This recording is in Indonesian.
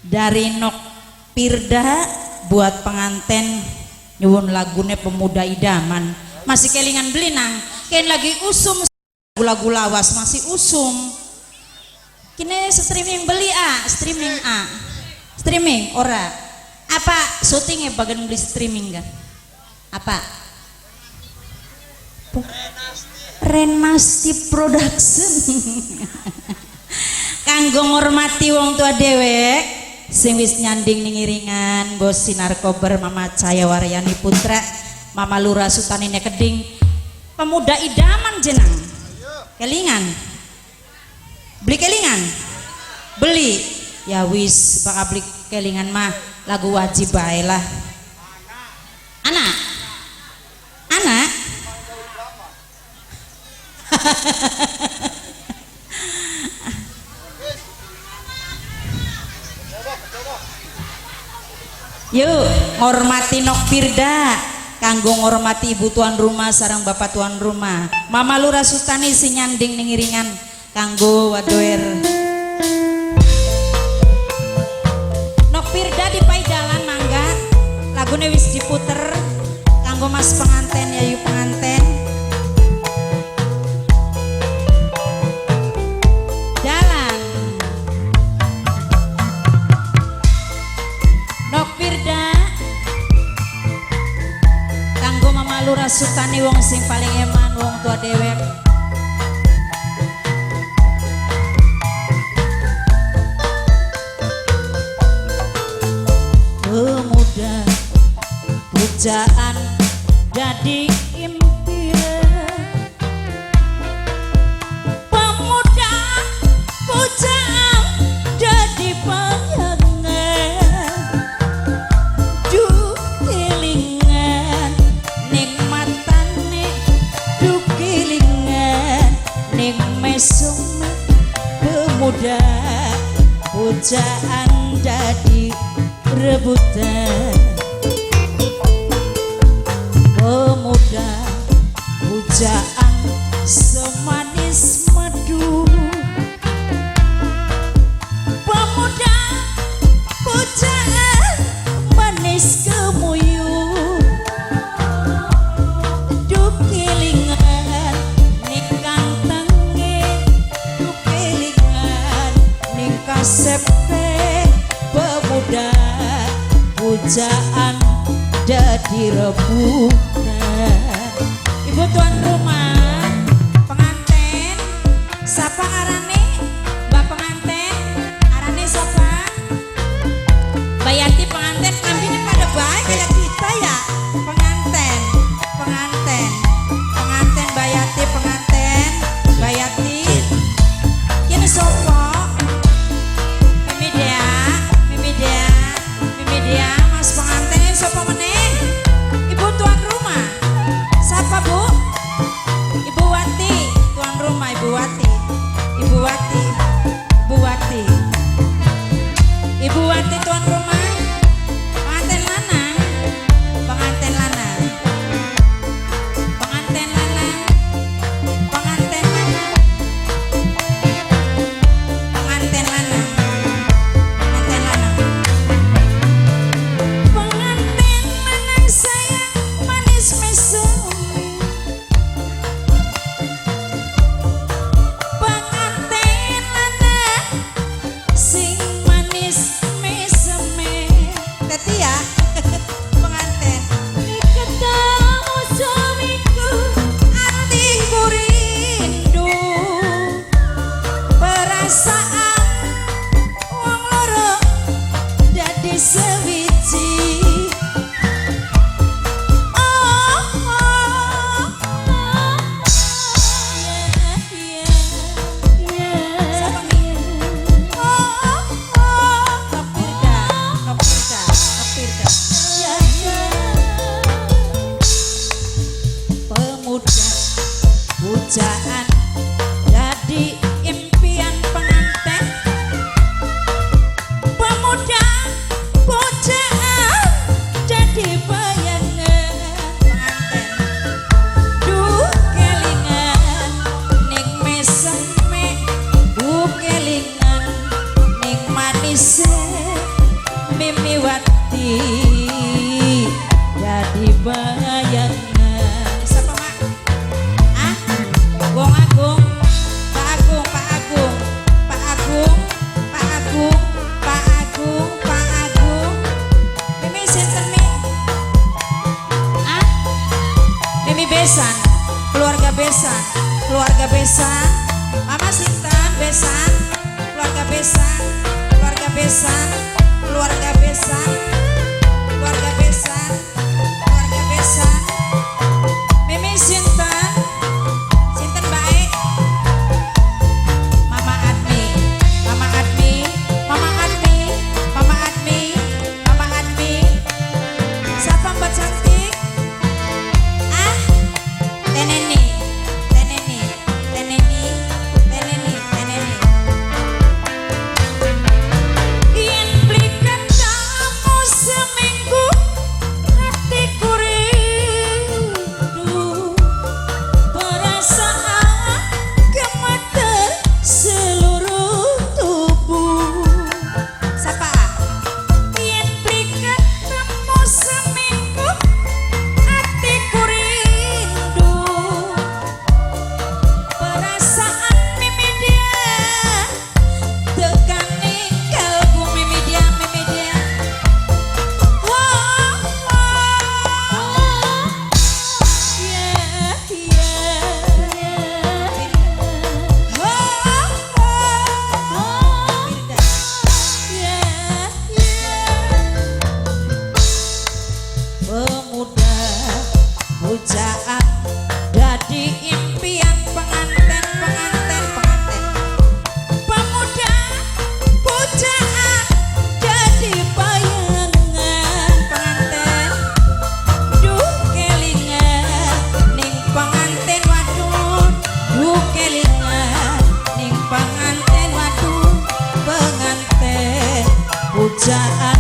dari Nok Pirda buat penganten nyuwun lagune Pemuda Idaman. Masih kelingan beli nang ken lagi usum lagu lawas masih usum kini streaming beli streaming ora apa syutingnya bagian beli streaming kan apa Renasti Production kanggo ngormati wong tua dewek sing wis nyanding ning iringan Bos Sinar Kober Mama Caya Waryani Putra Mama Lurah Sutanine Keding Pemuda Idaman jenang kelingan beli kelingan beli ya wis bakal beli kelingan mah lagu wajib bae lah anak yuk ngormati Nok Pirda kanggo ngormati ibu tuan rumah sarang bapak tuan rumah Mama Lurah Sutani si nyanding ning iringan kanggo wadoer Nok Pirda di paidalan mangga lagune wis diputer kanggo mas penganten ya yuk penganten jalan Nok Pirda kanggo Mama Lurah Sutani wong sing paling eman wong tua dewek pemuda pujaan jadi impian pemuda pujaan jadi bayangan dukilingan nikmatane dukilingan ning mesum pemuda pujaan jadi rebutan pemuda pujaan semanis madu pemuda pujaan manis kemuyu dukilingan nikang tangi dukilingan nikah septe pemuda pujaan jadi rebutan ibu tuan rumah penganten siapa arane mbak penganten arane siapa Bayati penganten kambingnya pada baik kayak kita ya penganten Bayati penganten Bayati ini sopo Mimi dia mas penganten ini siapa meneh ibu tuan rumah siapa bu Ibu Wati tuan rumah Ibu Wati tuan rumah penganten lanang penganten lanang penganten lanang penganten lanang penganten lanang penganten lanang penganten lanang sayang manis mesum penganten lanang sing manis meseme teti ya penganten ketemu suamiku hatiku rindu perasaan wong loro jadi sewiji oh, oh, oh. Siapa nih? Oh, Nok Pirda. Pemuda pujaan jadi impian penganten pemuda pujaan jadi bayangan penganten duh kelingan ning meseme duh kelingan ning manise Mimiwati jadi bayangan. Siapa mak? Ah, Wong Agung, Pak Agung, Pak Agung, Pak Agung, Pak Agung, Pak Agung, Pak Agung. Mimi sinten mi? Ah, Mimi Besan, keluarga Besan, keluarga Besan. Mama sinten Besan, keluarga Besan, keluarga Besan, keluarga Besan, keluarga Besan, keluarga Besan. Mimi sinten, sinten baik. Mama Admi, Mama Admi, Mama Admi, Mama Admi, Mama Admi. Siapa mbak cantik? Ah, Teneni, Teneni, Teneni, Teneni, Teneni. Yen beli katamu seminggu hatiku rindu, perasaan gemeter seluruh tubuh. Siapa? Yen beli katamu seminggu hatiku rindu, perasaan mimi dia tekan kalbu mimi dia, mimi dia. Wah, ya, ya, wah, ya, pemuda pujaan jadi impian pengantin, pengantin, pengantin. Pemuda pujaan jadi bayangan pengantin. Duh kelingan ning pengantin waduh, duh kelingan ning pengantin waduh, pengantin pujaan